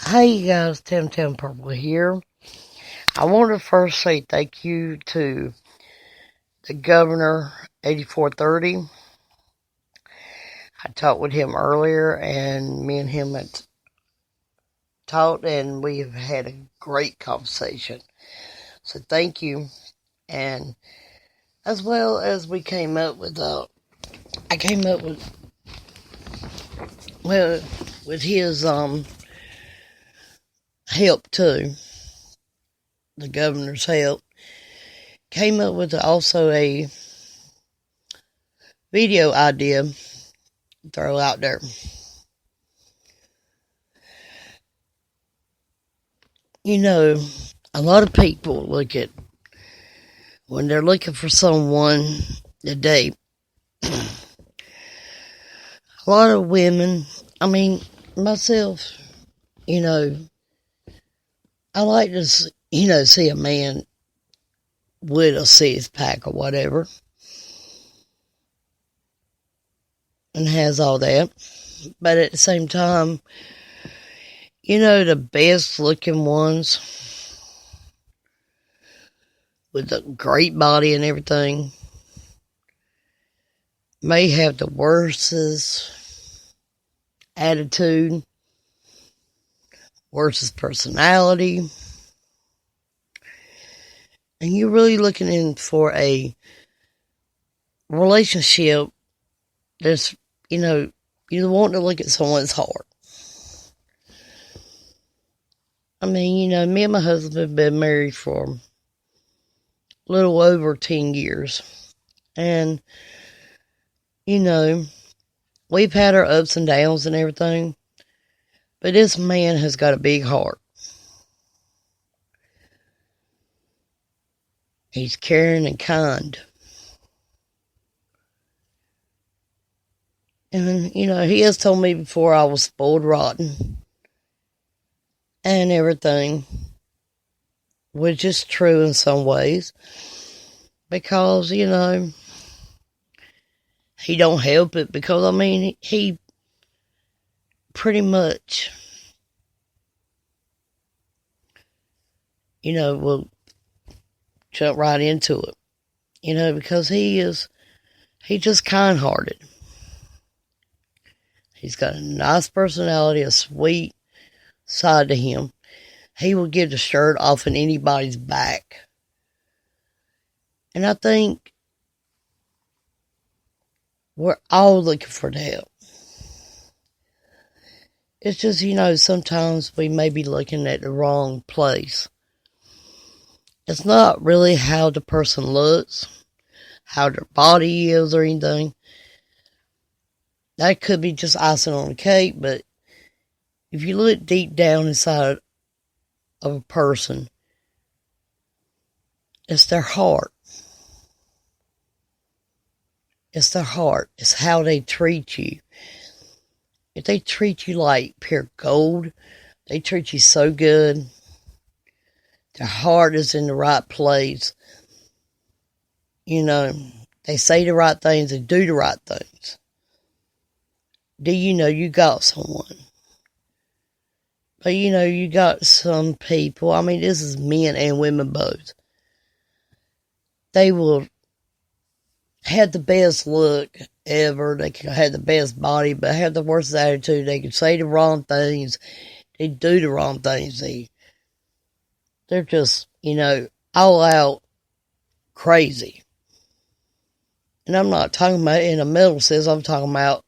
Hey you guys, Tim Purple here. I want to first say thank you to the governor, 8430. I talked with him earlier, and me and him had talked, and we've had a great conversation. So thank you. And as well as we came up with, I came up with his help too, the governor's help. Came up with also a video idea to throw out there. You know, a lot of people when they're looking for someone to date, a lot of women, myself, I like to, see a man with a six pack or whatever and has all that. But at the same time, the best looking ones with a great body and everything may have the worstest attitude, worstest personality. And you're really looking in for a relationship that's, you want to look at someone's heart. Me and my husband have been married for a little over 10 years. And, we've had our ups and downs and everything. But this man has got a big heart. He's caring and kind. And, he has told me before I was spoiled rotten and everything, which is true in some ways, because, he don't help it, because, he pretty much, will jump right into it, because he's just kind-hearted. He's got a nice personality, a sweet side to him. He will get the shirt off in anybody's back. And I think we're all looking for the help. It's just, sometimes we may be looking at the wrong place. It's not really how the person looks, how their body is or anything. That could be just icing on the cake, but if you look deep down inside of a person, it's their heart. It's their heart. It's how they treat you. If they treat you like pure gold, they treat you so good, their heart is in the right place. They say the right things and do the right things. Do you know you got someone? But you got some people, this is men and women both. They will have the best look ever. They can have the best body, but have the worst attitude. They can say the wrong things. They do the wrong things. They're just, all out crazy. And I'm not talking about in a mental sense. I'm talking about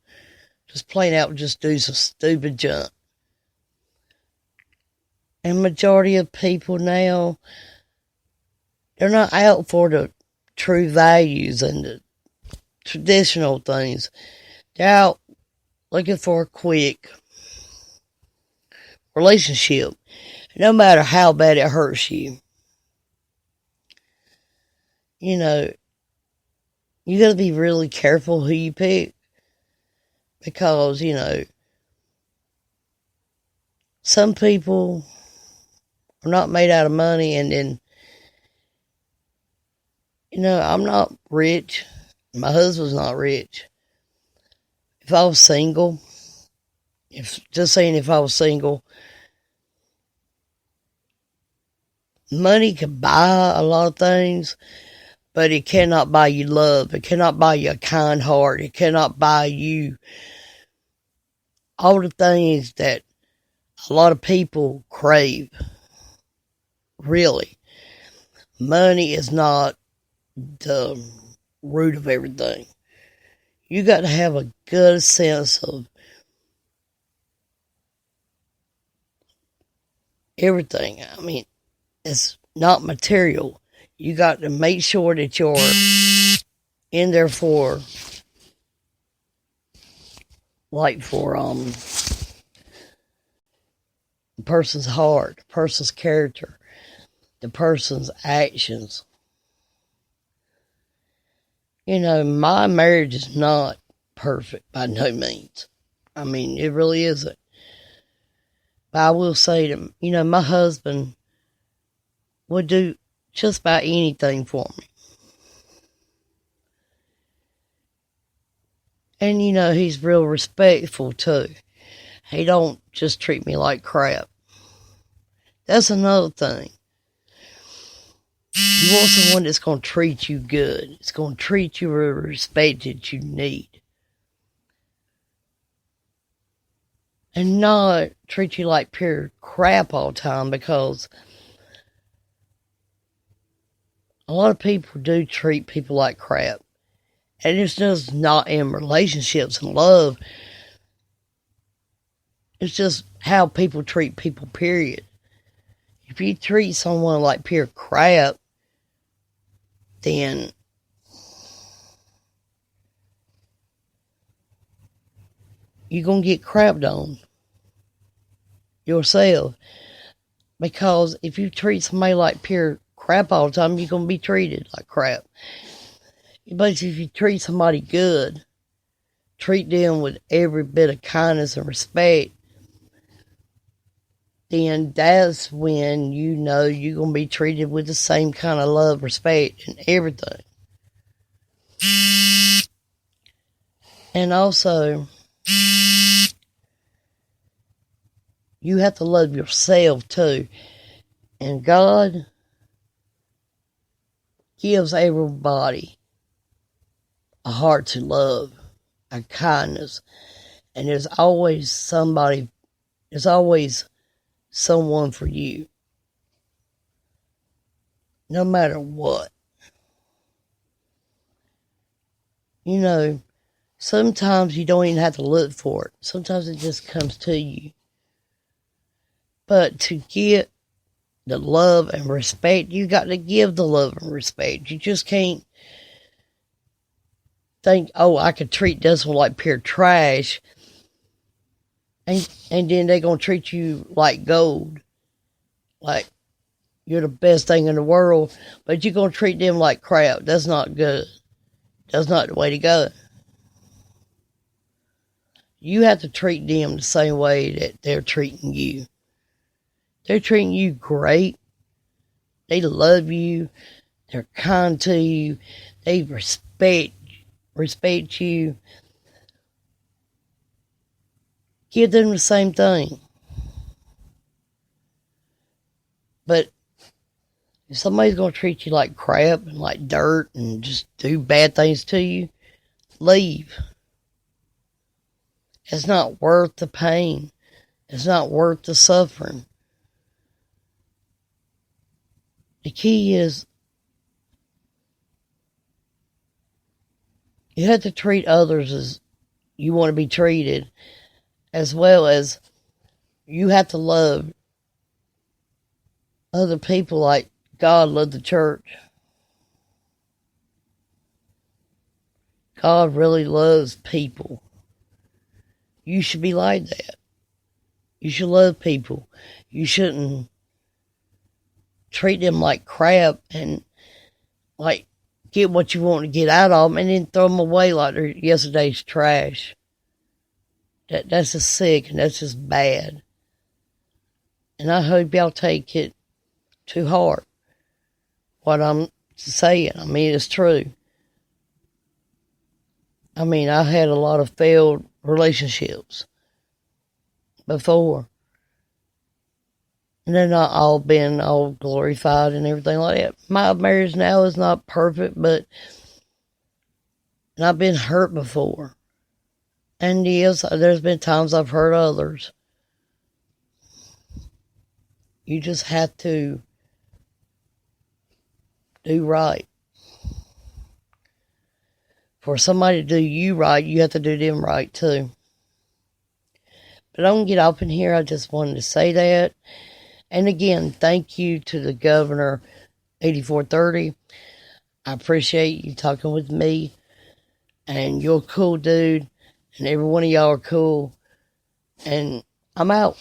just plain out just do some stupid junk. And majority of people now, they're not out for the true values and the traditional things. They're out looking for a quick relationship, no matter how bad it hurts you. You got to be really careful who you pick, because, some people are not made out of money, and then, I'm not rich. My husband's not rich. If I was single, if I was single, Money can buy a lot of things, but it cannot buy you love. It cannot buy you a kind heart. It cannot buy you all the things that a lot of people crave. Really. Money is not the root of everything. You got to have a good sense of everything. I mean, it's not material. You got to make sure that you're in there for the person's heart, the person's character, the person's actions. You know, my marriage is not perfect by no means. I mean, it really isn't. But I will say that, you know, my husband would do just about anything for me. And, you know, he's real respectful, too. He don't just treat me like crap. That's another thing. You want someone that's going to treat you good. It's going to treat you with the respect that you need. And not treat you like pure crap all the time, because a lot of people do treat people like crap. And it's just not in relationships and love. It's just how people treat people, period. If you treat someone like pure crap, then you're going to get crapped on yourself. Because if you treat somebody like pure crap all the time, you're going to be treated like crap. But if you treat somebody good, treat them with every bit of kindness and respect, then that's when you know you're going to be treated with the same kind of love, respect, and everything. And also, you have to love yourself too. And God gives everybody a heart to love, a kindness. And there's always someone for you. No matter what. You know, sometimes you don't even have to look for it. Sometimes it just comes to you. But to get the love and respect, you got to give the love and respect. You just can't think, oh, I could treat this one like pure trash, and then they're going to treat you like gold. Like you're the best thing in the world, but you're going to treat them like crap. That's not good. That's not the way to go. You have to treat them the same way that they're treating you. They're treating you great. They love you. They're kind to you. They respect you. Give them the same thing. But if somebody's going to treat you like crap and like dirt and just do bad things to you, leave. It's not worth the pain. It's not worth the suffering. The key is you have to treat others as you want to be treated, as well as you have to love other people like God loved the church. God really loves people. You should be like that. You should love people. You shouldn't treat them like crap and like get what you want to get out of them and then throw them away like they're yesterday's trash. That's just sick and that's just bad. And I hope y'all take it to heart what I'm saying. I mean, it's true. I mean, I had a lot of failed relationships before. And they're not all being all glorified and everything like that. My marriage now is not perfect, but and I've been hurt before. And yes, there's been times I've hurt others. You just have to do right. For somebody to do you right, you have to do them right too. But I don't get off in here. I just wanted to say that. And again, thank you to the governor, 8430. I appreciate you talking with me. And you're a cool dude. And every one of y'all are cool. And I'm out.